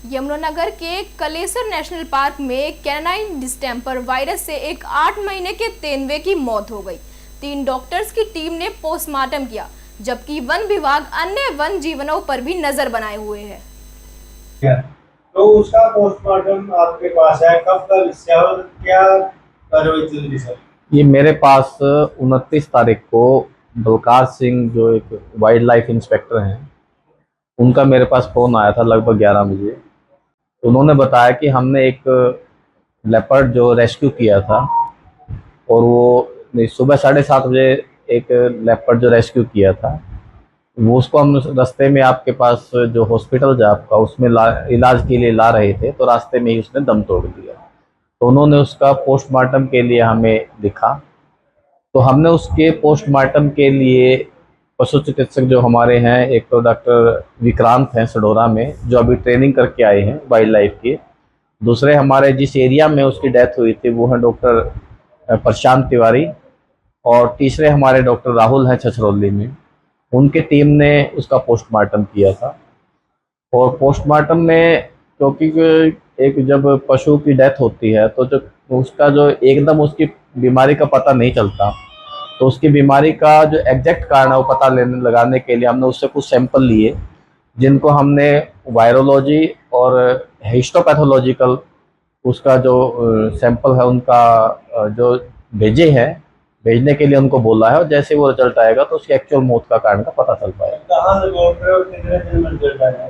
यमुनानगर के Kalesar national park में canine distemper virus से एक 8 महीने के तेंदुए की मौत हो गई। 3 डॉक्टर्स की टीम ने पोस्टमार्टम किया, जबकि वन विभाग अन्य वन जीवनों पर भी नजर बनाए हुए है। तो उसका पोस्टमार्टम आपके पास है, कब का विषय और क्या कार्रवाई चल रही है? ये मेरे पास 29 तारीख को बलकार सिंह जो एक वाइल्ड लाइफ इंस्पेक्टर हैं, उनका मेरे पास फ़ोन आया था लगभग 11 बजे। उन्होंने बताया कि हमने एक लेपर्ड जो रेस्क्यू किया था, और वो सुबह 7:30 बजे एक लेपर्ड जो रेस्क्यू किया था, वो उसको हम रास्ते में आपके पास जो हॉस्पिटल है आपका, उसमें इलाज के लिए ला रहे थे, तो रास्ते में ही उसने दम तोड़ दिया। तो उन्होंने उसका पोस्टमार्टम के लिए हमें लिखा, तो हमने उसके पोस्टमार्टम के लिए पशु चिकित्सक जो हमारे हैं, एक तो डॉक्टर विक्रांत हैं सडोरा में, जो अभी ट्रेनिंग करके आए हैं वाइल्ड लाइफ की। दूसरे हमारे जिस एरिया में उसकी डेथ हुई थी वो हैं डॉक्टर प्रशांत तिवारी, और तीसरे हमारे डॉक्टर राहुल हैं छछरौली में। उनकी टीम ने उसका पोस्टमार्टम किया था। और पोस्टमार्टम में, क्योंकि एक जब पशु की डेथ होती है तो जो उसका जो एकदम उसकी बीमारी का पता नहीं चलता, तो उसकी बीमारी का जो एग्जैक्ट कारण है वो पता लगाने के लिए हमने उससे कुछ सैंपल लिए, जिनको हमने वायरोलॉजी और हिस्टोपैथोलॉजिकल उसका जो सैंपल है उनका जो भेजने के लिए उनको बोला है, और जैसे वो रिजल्ट आएगा तो उसकी एक्चुअल मौत का कारण का पता चल पाएगा। कहाँ से बोल रहे हो, कितने दिन में रिजल्ट आएगा?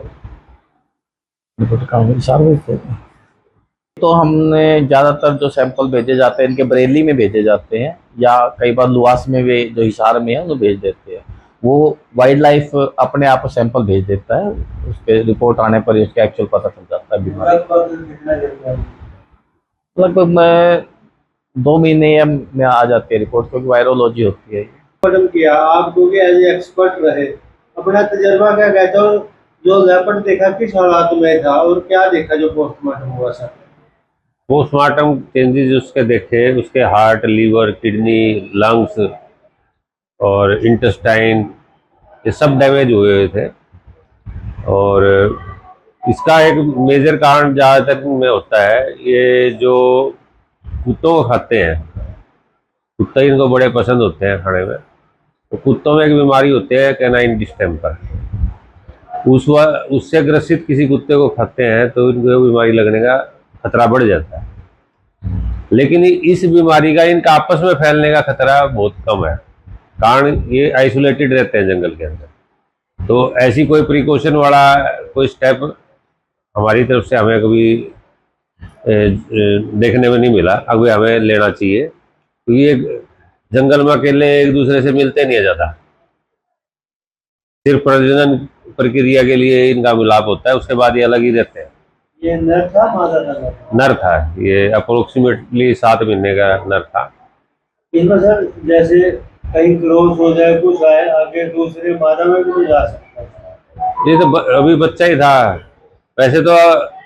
तो हमने ज़्यादातर जो सैंपल भेजे जाते हैं इनके बरेली में भेजे जाते हैं, या कई बार लुआस में भी जो हिसार में है वो भेज देते हैं। वो वाइल्ड लाइफ अपने आप सैंपल भेज देता है, उसके रिपोर्ट आने पर ही उसका एक्चुअल पता चल जाता है बीमारी। लगभग मैं 2 महीने में आ जाती है रिपोर्ट, क्योंकि वायरोलॉजी होती है। पोस्टमार्टम किया आप, क्योंकि एज एक्सपर्ट रहे, अपना तजर्बा क्या कहते हो? जो लेपर्ड देखा किस हालात में था और क्या देखा जो पोस्टमार्टम हुआ सर? पोस्टमार्टम चेंजेस उसके देखे, उसके हार्ट, लीवर, किडनी, लंग्स और इंटेस्टाइन, ये सब डैमेज हुए हुए थे। और इसका एक मेजर कारण ज़्यादातर में होता है, ये जो कुत्तों को खाते हैं, कुत्ते इनको बड़े पसंद होते हैं खाने में। तो कुत्तों में एक बीमारी होती है कैनाइन डिस्टेंपर। उससे ग्रसित किसी कुत्ते को खाते हैं तो इनको बीमारी लगने का खतरा बढ़ जाता है। लेकिन इस बीमारी का इनका आपस में फैलने का खतरा बहुत कम है, कारण ये आइसोलेटेड रहते हैं जंगल के अंदर। तो ऐसी कोई प्रिकॉशन वाला कोई स्टेप हमारी तरफ से हमें कभी देखने में नहीं मिला। अभी हमें लेना चाहिए, तो ये जंगल में अकेले एक दूसरे से मिलते नहीं है ज़्यादा, सिर्फ प्रजनन प्रक्रिया के लिए इनका मिलाप होता है, उसके बाद ये अलग ही रहते हैं। ये नर था, मादा था? नर था, ये अप्रोक्सीमेटली 7 महीने का नर था। इनमें सर जैसे कहीं क्रॉस हो जाए, कुछ आए आगे दूसरे मादा में भी जा सकता है? ये तो अभी बच्चा ही था। वैसे तो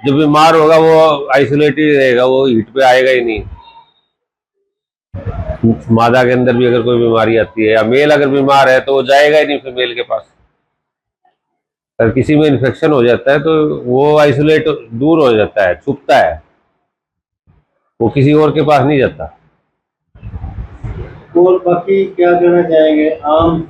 जो बीमार होगा वो आइसोलेटेड रहेगा, वो हीट पे आएगा ही नहीं। मादा के अंदर भी अगर कोई बीमारी आती है या मेल अगर बीमार है तो वो जाएगा ही नहीं फीमेल के पास। अगर किसी में इन्फेक्शन हो जाता है तो वो आइसोलेट दूर हो जाता है, छुपता है, वो किसी और के पास नहीं जाता। और बाकी क्या कहना चाहेंगे आम